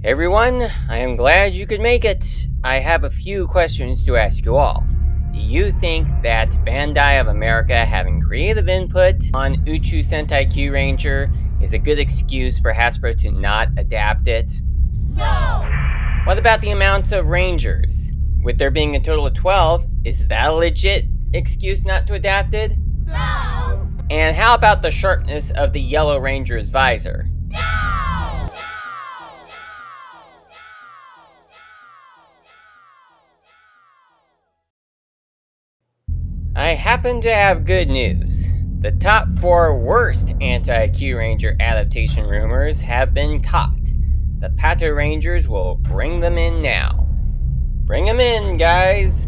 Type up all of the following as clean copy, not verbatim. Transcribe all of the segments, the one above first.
Hey everyone, I am glad you could make it. I have a few questions to ask you all. Do you think that Bandai of America having creative input on Uchu Sentai Kyuranger is a good excuse for Hasbro to not adapt it? No! What about the amounts of Rangers? With there being a total of 12, is that a legit excuse not to adapt it? No! And how about the sharpness of the Yellow Ranger's visor? No! I happen to have good news. The top 4 worst Anti-Kyuranger adaptation rumors have been caught. The Pato Rangers will bring them in now. Bring them in, guys!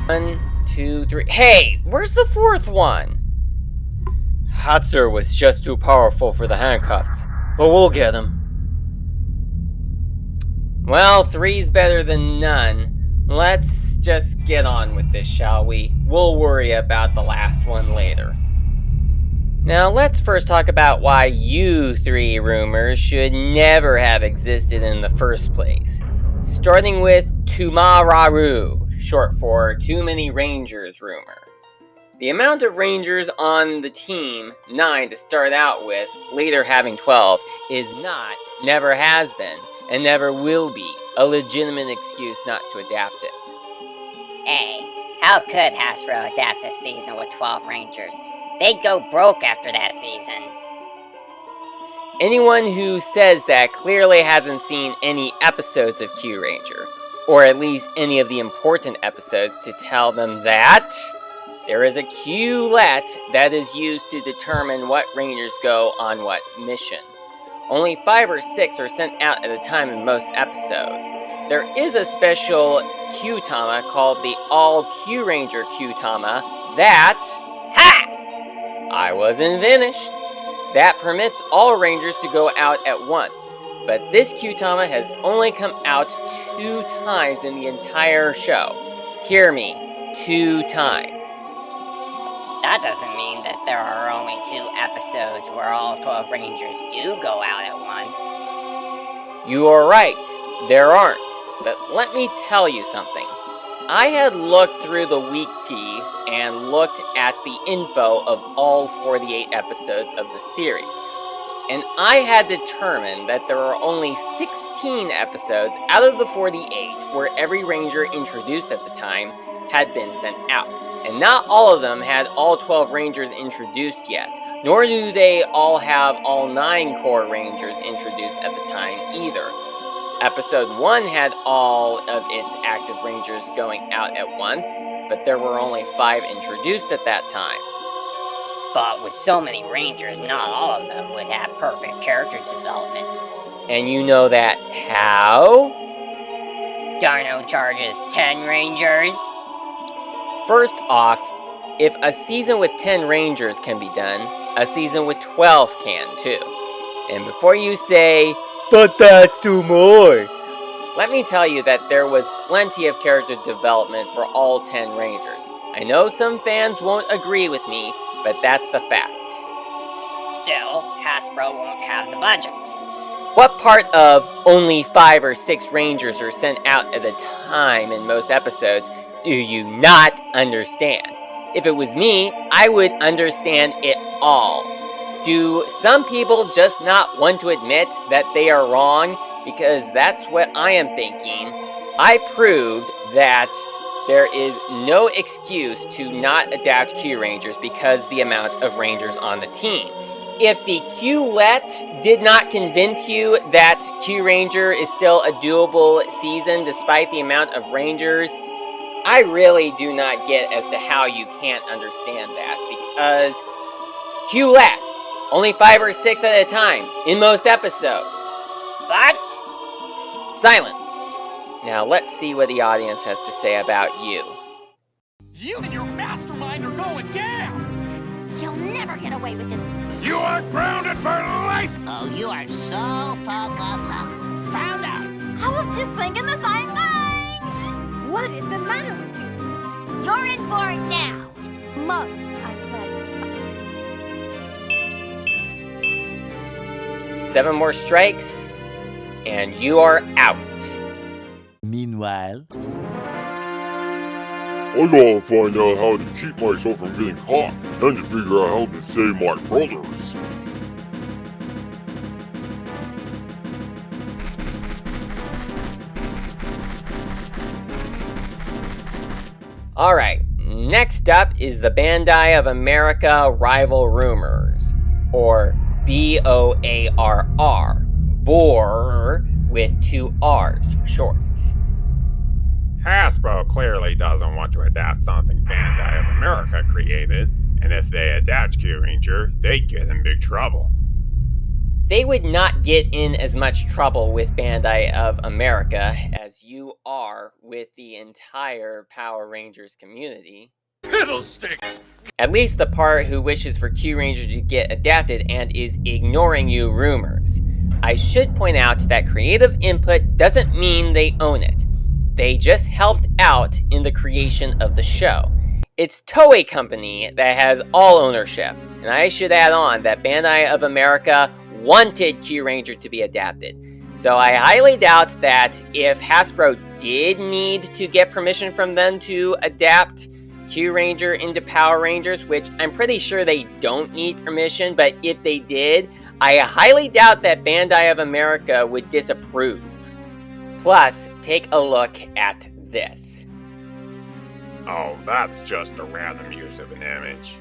One, two, three. Hey, where's the 4th one? Hatzer was just too powerful for the handcuffs, but we'll get him. Well, 3's better than none. Let's just get on with this, shall we? We'll worry about the last one later. Now, let's first talk about why you 3 rumors should never have existed in the first place. Starting with Tumararu, short for Too Many Rangers rumor. The amount of Rangers on the team, 9 to start out with, later having 12, is not, never has been, and never will be, a legitimate excuse not to adapt it. Hey, how could Hasbro adapt this season with 12 Rangers? They'd go broke after that season. Anyone who says that clearly hasn't seen any episodes of Kyuranger, or at least any of the important episodes to tell them that there is a Q-let that is used to determine what Rangers go on what mission. Only 5 or 6 are sent out at a time in most episodes. There is a special Q-tama called the All-Kyuranger Q-tama that... Ha! I wasn't finished. That permits all Rangers to go out at once. But this Q-tama has only come out 2 times in the entire show. Hear me, 2 times. That doesn't mean that there are only 2 episodes where all 12 Rangers do go out at once. You are right, there aren't. But let me tell you something. I had looked through the wiki and looked at the info of all 48 episodes of the series. And I had determined that there are only 16 episodes out of the 48 where every Ranger introduced at the time had been sent out. And not all of them had all 12 Rangers introduced yet, nor do they all have all 9 core Rangers introduced at the time either. Episode 1 had all of its active Rangers going out at once, but there were only 5 introduced at that time. But with so many Rangers, not all of them would have perfect character development. And you know that how? Dino charges 10 Rangers. First off, if a season with 10 Rangers can be done, a season with 12 can too. And before you say, but that's too more, let me tell you that there was plenty of character development for all 10 Rangers. I know some fans won't agree with me, but that's the fact. Still, Hasbro won't have the budget. What part of only 5 or 6 Rangers are sent out at a time in most episodes do you not understand? If it was me, I would understand it all. Do some people just not want to admit that they are wrong? Because that's what I am thinking. I proved that there is no excuse to not adapt Kyurangers because the amount of Rangers on the team. If the Q-let did not convince you that Kyuranger is still a doable season despite the amount of Rangers, I really do not get as to how you can't understand that, because Q-let, only 5 or 6 at a time, in most episodes. But... silence. Now let's see what the audience has to say about you. You and your mastermind are going down! You'll never get away with this. You are grounded for life! Oh, you are so found out. I was just thinking the same thing. What is the matter with you? You're in for it now. Most unpleasant. 7 more strikes, and you are out. Meanwhile, I gotta find out how to keep myself from getting caught, and to figure out how to save my brothers. Alright, next up is the Bandai of America Rival Rumors, or BOARR, BOAR with 2 R's for short. Hasbro clearly doesn't want to adapt something Bandai of America created, and if they adapt Kyuranger, they'd get in big trouble. They would not get in as much trouble with Bandai of America as you are with the entire Power Rangers community. Fiddlesticks! At least the part who wishes for Kyuranger to get adapted and is ignoring you rumors. I should point out that creative input doesn't mean they own it. They just helped out in the creation of the show. It's Toei Company that has all ownership, and I should add on that Bandai of America wanted Kyuranger to be adapted. So I highly doubt that if Hasbro did need to get permission from them to adapt Kyuranger into Power Rangers, which I'm pretty sure they don't need permission, but if they did, I highly doubt that Bandai of America would disapprove. Plus, take a look at this. Oh, that's just a random use of an image.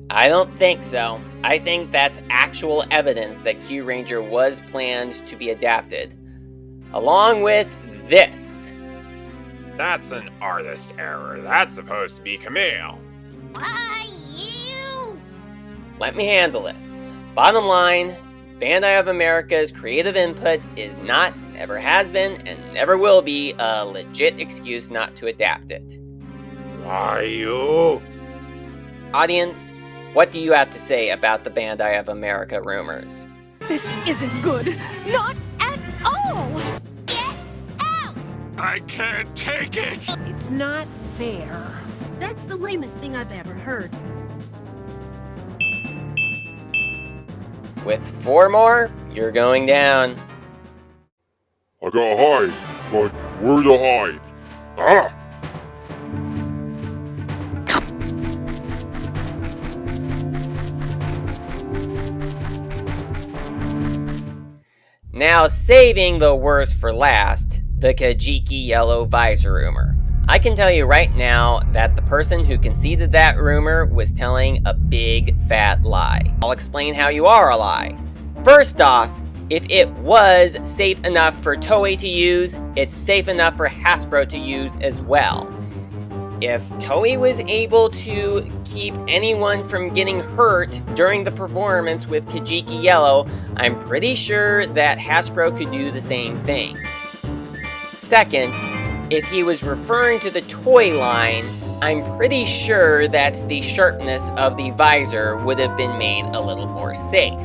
I don't think so. I think that's actual evidence that Kyuranger was planned to be adapted. Along with this. That's an artist's error. That's supposed to be Camille. Why you? Let me handle this. Bottom line, Bandai of America's creative input is not, never has been, and never will be a legit excuse not to adapt it. Why you? Audience, what do you have to say about the Bandai of America rumors? This isn't good. Not at all! Get out! I can't take it! It's not fair. That's the lamest thing I've ever heard. With 4 more, you're going down. I gotta hide, but where to hide? Ah! Now, saving the worst for last, the Kajiki Yellow visor rumor. I can tell you right now that the person who conceded that rumor was telling a big fat lie. I'll explain how you are a lie. First off, if it was safe enough for Toei to use, it's safe enough for Hasbro to use as well. If Toei was able to keep anyone from getting hurt during the performance with Kajiki Yellow, I'm pretty sure that Hasbro could do the same thing. Second, if he was referring to the toy line, I'm pretty sure that the sharpness of the visor would have been made a little more safe.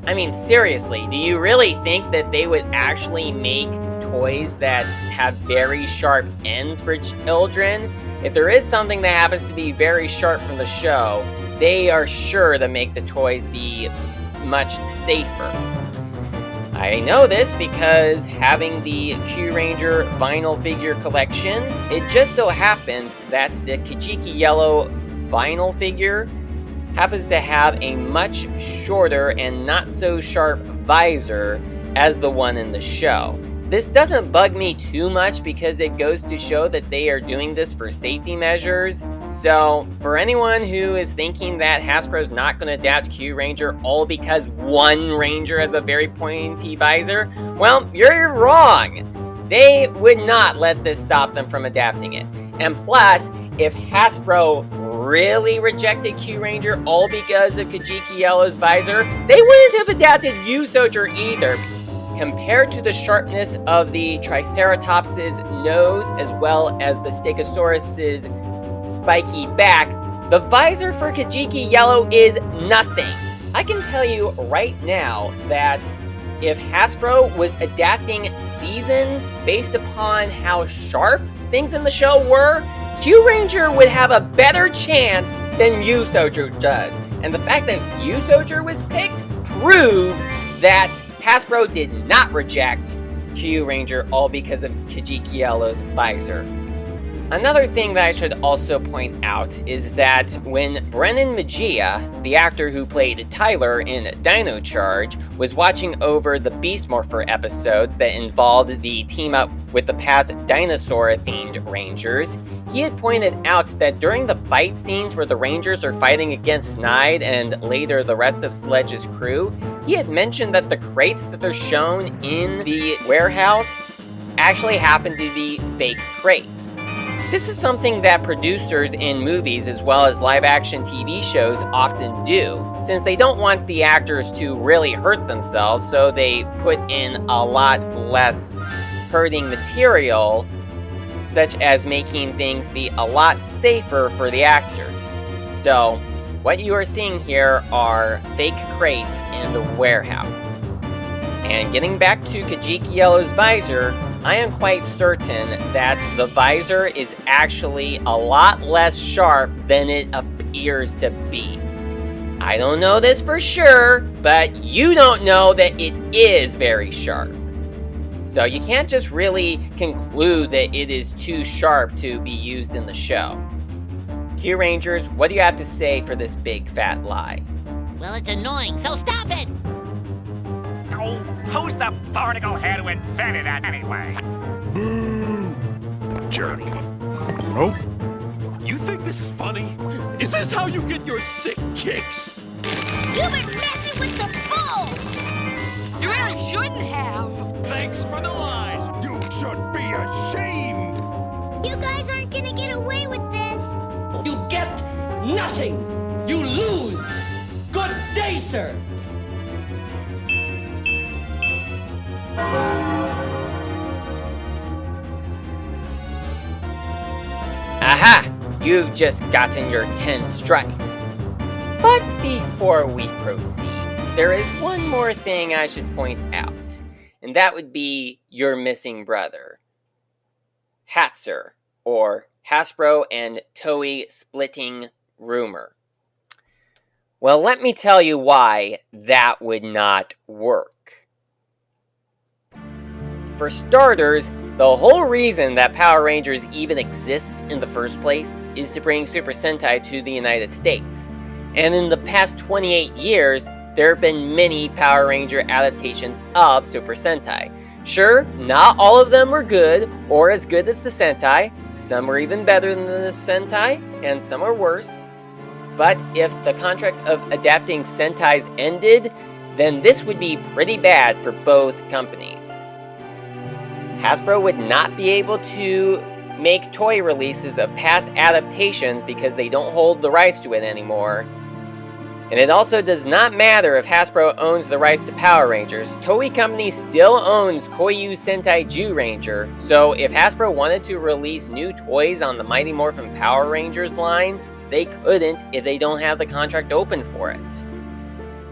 I mean, seriously, do you really think that they would actually make toys that have very sharp ends for children? If there is something that happens to be very sharp from the show, they are sure to make the toys be much safer. I know this because having the Kyuranger vinyl figure collection, it just so happens that the Kajiki Yellow vinyl figure happens to have a much shorter and not so sharp visor as the one in the show. This doesn't bug me too much because it goes to show that they are doing this for safety measures. So, for anyone who is thinking that Hasbro's not going to adapt Kyuranger all because one Ranger has a very pointy visor, well, you're wrong. They would not let this stop them from adapting it. And plus, if Hasbro really rejected Kyuranger all because of Kajiki Yellow's visor, they wouldn't have adapted Usoger either. Compared to the sharpness of the Triceratops' nose as well as the Stegosaurus' spiky back, the visor for Kajiki Yellow is nothing. I can tell you right now that if Hasbro was adapting seasons based upon how sharp things in the show were, Kyuranger would have a better chance than Usoger does. And the fact that Usoger was picked proves that Hasbro did not reject Kyuranger all because of Kajiki Yellow's visor. Another thing that I should also point out is that when Brennan Magia, the actor who played Tyler in Dino Charge, was watching over the Beast Morpher episodes that involved the team-up with the past dinosaur-themed Rangers, he had pointed out that during the fight scenes where the Rangers are fighting against Snide and later the rest of Sledge's crew, he had mentioned that the crates that are shown in the warehouse actually happen to be fake crates. This is something that producers in movies as well as live-action TV shows often do, since they don't want the actors to really hurt themselves, so they put in a lot less hurting material, such as making things be a lot safer for the actors. So, what you are seeing here are fake crates in the warehouse. And getting back to Kajiki Yellow's visor, I am quite certain that the visor is actually a lot less sharp than it appears to be. I don't know this for sure, but you don't know that it is very sharp. So you can't just really conclude that it is too sharp to be used in the show. Kyurangers, what do you have to say for this big fat lie? Well, it's annoying, so stop it! Oh, who's the barnacle head who invented that anyway? Jerk. Oh? You think this is funny? Is this how you get your sick kicks? You've been messing with the bull! You really shouldn't have. Thanks for the lies. You should be ashamed. You guys aren't gonna get away with this. You get nothing. You lose. Good day, sir. Aha! You've just gotten your 10 strikes. But before we proceed, there is one more thing I should point out, and that would be your missing brother, Hatzer, or Hasbro and Toei splitting rumor. Well, let me tell you why that would not work. For starters, the whole reason that Power Rangers even exists in the first place is to bring Super Sentai to the United States. And in the past 28 years, there have been many Power Ranger adaptations of Super Sentai. Sure, not all of them were good, or as good as the Sentai. Some were even better than the Sentai, and some were worse. But if the contract of adapting Sentais ended, then this would be pretty bad for both companies. Hasbro would not be able to make toy releases of past adaptations because they don't hold the rights to it anymore. And it also does not matter if Hasbro owns the rights to Power Rangers. Toei Company still owns Koyu Sentai Zyuranger, so if Hasbro wanted to release new toys on the Mighty Morphin Power Rangers line, they couldn't if they don't have the contract open for it.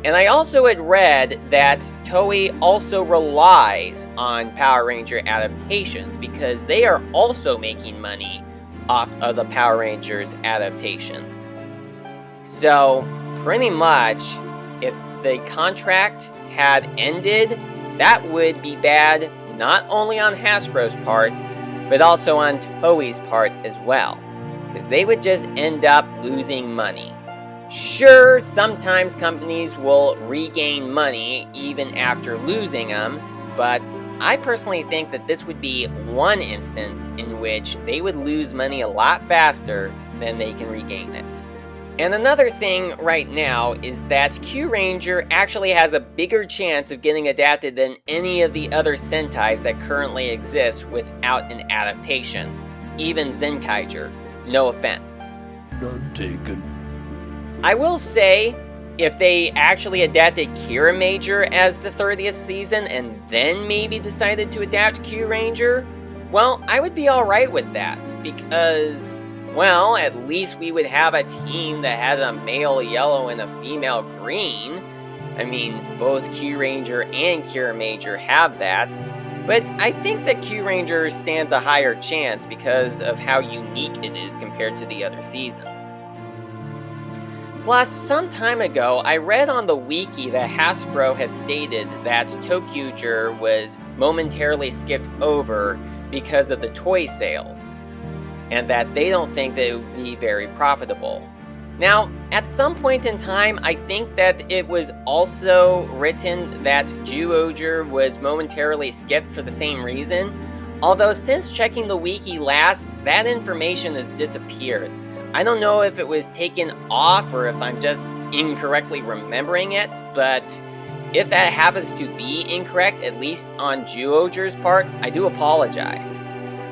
And I also had read that Toei also relies on Power Ranger adaptations because they are also making money off of the Power Rangers adaptations. So, pretty much, if the contract had ended, that would be bad not only on Hasbro's part, but also on Toei's part as well, because they would just end up losing money. Sure, sometimes companies will regain money even after losing them, but I personally think that this would be one instance in which they would lose money a lot faster than they can regain it. And another thing right now is that Kyuranger actually has a bigger chance of getting adapted than any of the other Sentais that currently exist without an adaptation. Even Zenkaiger. No offense. None taken. I will say, if they actually adapted Kyuranger as the 30th season and then maybe decided to adapt Kyuranger, well, I would be alright with that, because, well, at least we would have a team that has a male yellow and a female green. I mean, both Kyuranger and Kyuranger have that, but I think that Kyuranger stands a higher chance because of how unique it is compared to the other seasons. Plus, some time ago, I read on the wiki that Hasbro had stated that ToQger was momentarily skipped over because of the toy sales, and that they don't think that it would be very profitable. Now, at some point in time, I think that it was also written that Zyuohger was momentarily skipped for the same reason, although since checking the wiki last, that information has disappeared. I don't know if it was taken off or if I'm just incorrectly remembering it, but if that happens to be incorrect, at least on Zyuohger's part, I do apologize.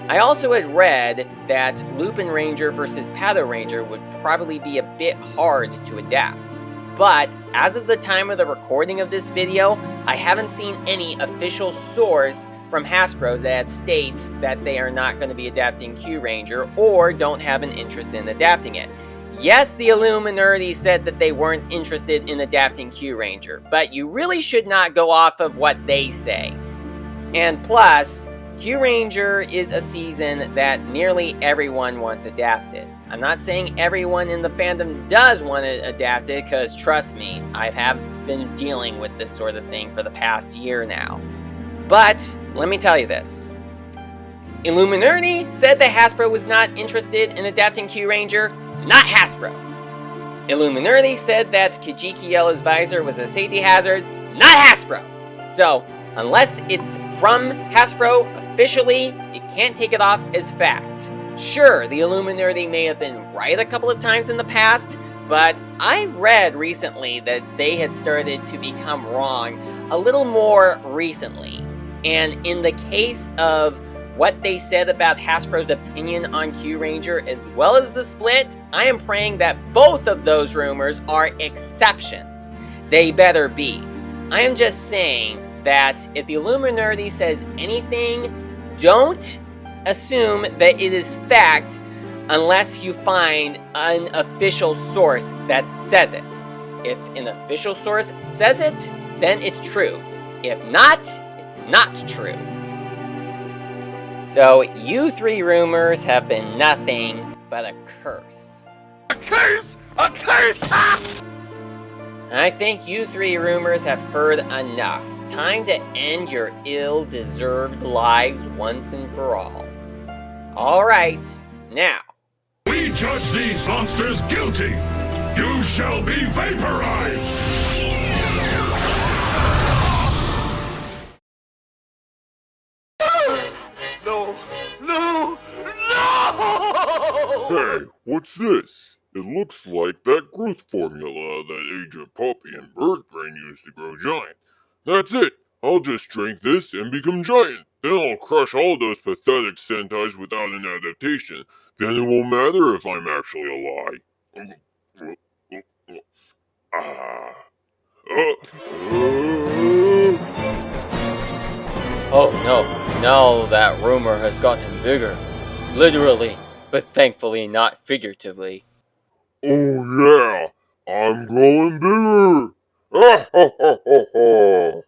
I also had read that Lupin Ranger versus Pato Ranger would probably be a bit hard to adapt. But as of the time of the recording of this video, I haven't seen any official source from Hasbro that states that they are not going to be adapting Kyuranger or don't have an interest in adapting it. Yes, the Illuminati said that they weren't interested in adapting Kyuranger, but you really should not go off of what they say. And plus, Kyuranger is a season that nearly everyone wants adapted. I'm not saying everyone in the fandom does want to adapt it, because trust me, I have been dealing with this sort of thing for the past year now. But, let me tell you this. Illuminati said that Hasbro was not interested in adapting Kyuranger, not Hasbro. Illuminati said that Kajiki Yellow's visor was a safety hazard, not Hasbro. So, unless it's from Hasbro officially, you can't take it off as fact. Sure, the Illuminati may have been right a couple of times in the past, but I read recently that they had started to become wrong a little more recently. And in the case of what they said about Hasbro's opinion on Kyuranger as well as the split, I am praying that both of those rumors are exceptions. They better be. I am just saying that if the Illuminati says anything, don't assume that it is fact unless you find an official source that says it. If an official source says it, then it's true. If not, it's not true. So, you three rumors have been nothing but a curse. A curse! A curse! Ah! I think you three rumors have heard enough. Time to end your ill-deserved lives once and for all. Alright, now. We judge these monsters guilty. You shall be vaporized! No! No! No! Hey, what's this? It looks like that growth formula that Agent Puppy and Birdbrain used to grow giant. That's it! I'll just drink this and become giant. Then I'll crush all those pathetic Sentais without an adaptation. Then it won't matter if I'm actually alive. Oh no, now that rumor has gotten bigger. Literally, but thankfully not figuratively. Oh yeah, I'm growing bigger! Ah ha ha ha ha!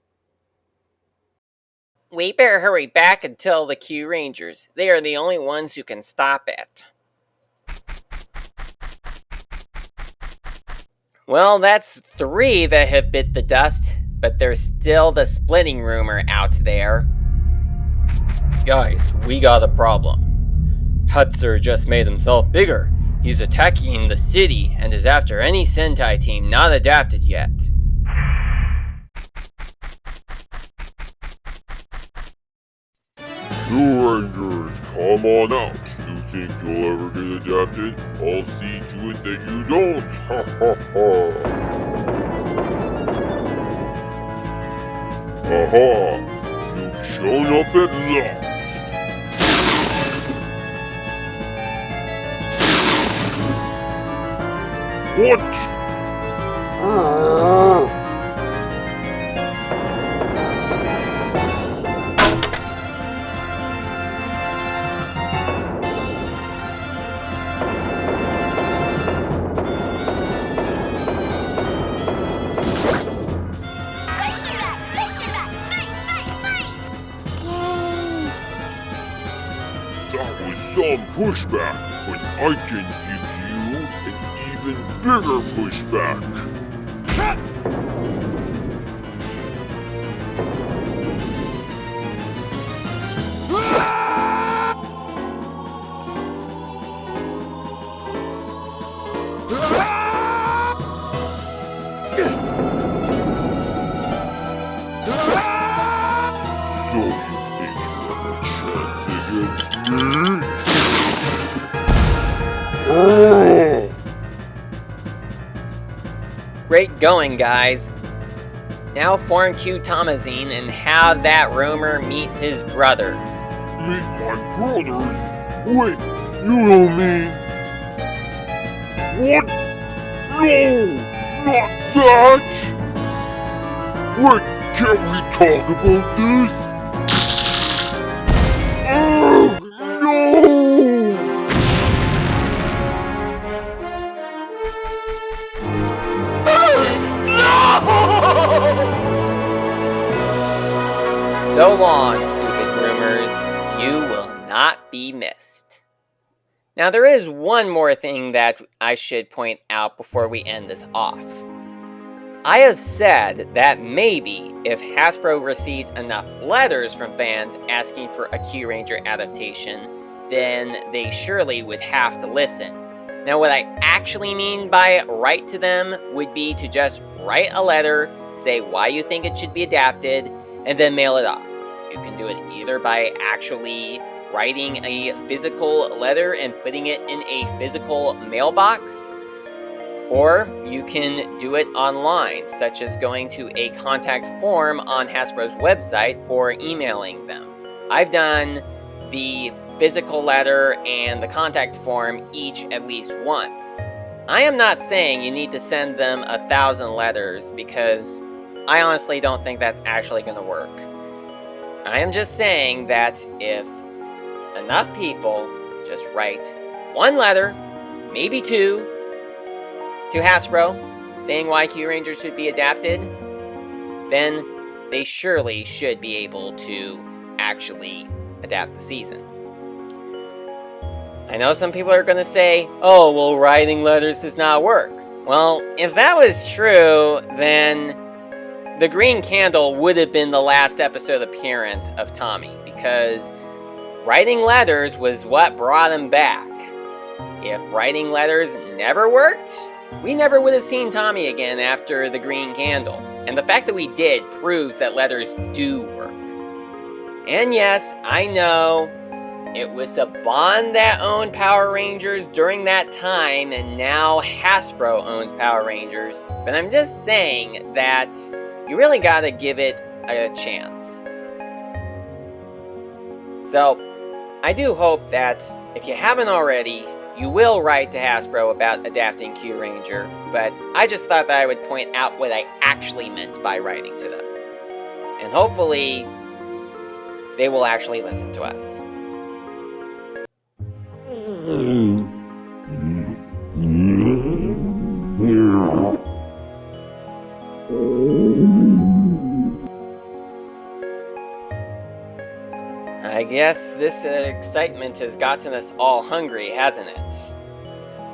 We better hurry back and tell the Kyurangers. They are the only ones who can stop it. Well, that's 3 that have bit the dust, but there's still the splitting rumor out there. Guys, we got a problem. Hutzer just made himself bigger. He's attacking the city and is after any Sentai team not adapted yet. Kyurangers, come on out. You think you'll ever get adapted? I'll see to it that you don't. Ha ha ha. Aha! You've shown up at last. What? That was some pushback, but I can give you an even bigger pushback. Cut! So you think you have a chance against me? Oh! Great going, guys. Now form Q Tomazine and have that rumor meet his brothers. Meet my brothers? Wait, you know me? What? No! Not that! Wait, can't we talk about this? Ugh, no! So long, stupid rumors. You will not be missed. Now, there is one more thing that I should point out before we end this off. I have said that maybe if Hasbro received enough letters from fans asking for a Kyuranger adaptation, then they surely would have to listen. Now, what I actually mean by write to them would be to just write a letter, say why you think it should be adapted, and then mail it off. You can do it either by actually writing a physical letter and putting it in a physical mailbox, or you can do it online, such as going to a contact form on Hasbro's website or emailing them. I've done the physical letter and the contact form each at least once. I am not saying you need to send them 1,000 letters, because I honestly don't think that's actually going to work. I am just saying that if enough people just write one letter, maybe two, to Hasbro, saying why Kyuranger should be adapted, then they surely should be able to actually adapt the season. I know some people are going to say, oh, well, writing letters does not work. Well, if that was true, then the Green Candle would have been the last episode appearance of Tommy, because writing letters was what brought him back. If writing letters never worked, we never would have seen Tommy again after the Green Candle. And the fact that we did proves that letters do work. And yes, I know it was Saban that owned Power Rangers during that time, and now Hasbro owns Power Rangers. But I'm just saying that you really gotta give it a chance. So, I do hope that if you haven't already, you will write to Hasbro about adapting Kyuranger, but I just thought that I would point out what I actually meant by writing to them. And hopefully, they will actually listen to us. I guess this excitement has gotten us all hungry, hasn't it?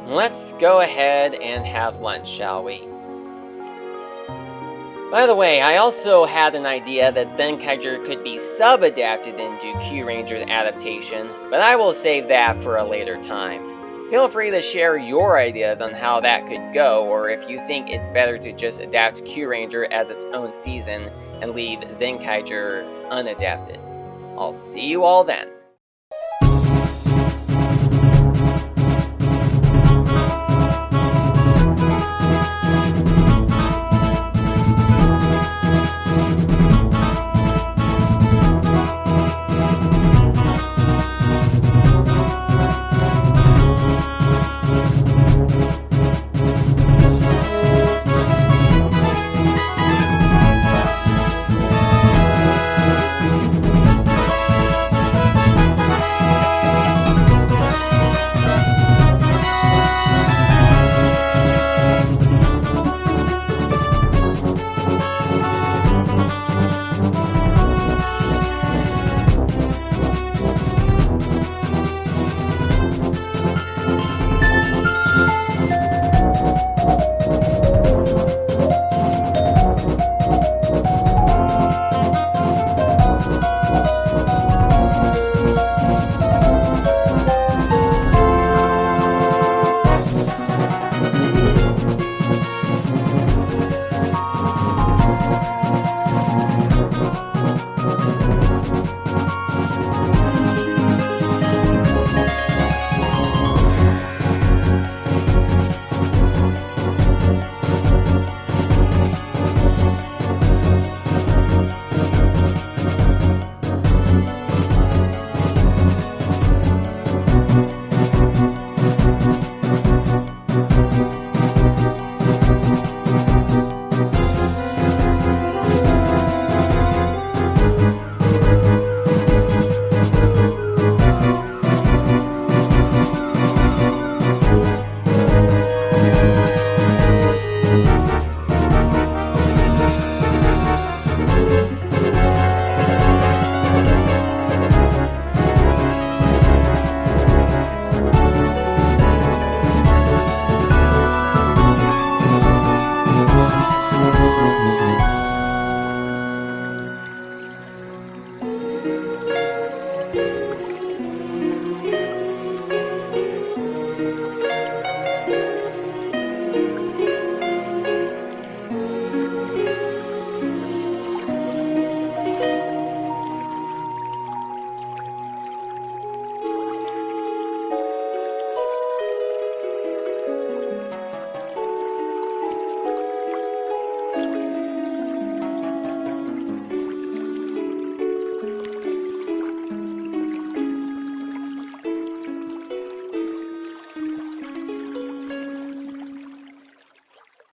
Let's go ahead and have lunch, shall we? By the way, I also had an idea that Zenkaiger could be sub-adapted into Kyuranger's adaptation, but I will save that for a later time. Feel free to share your ideas on how that could go, or if you think it's better to just adapt Kyuranger as its own season and leave Zenkaiger unadapted. I'll see you all then.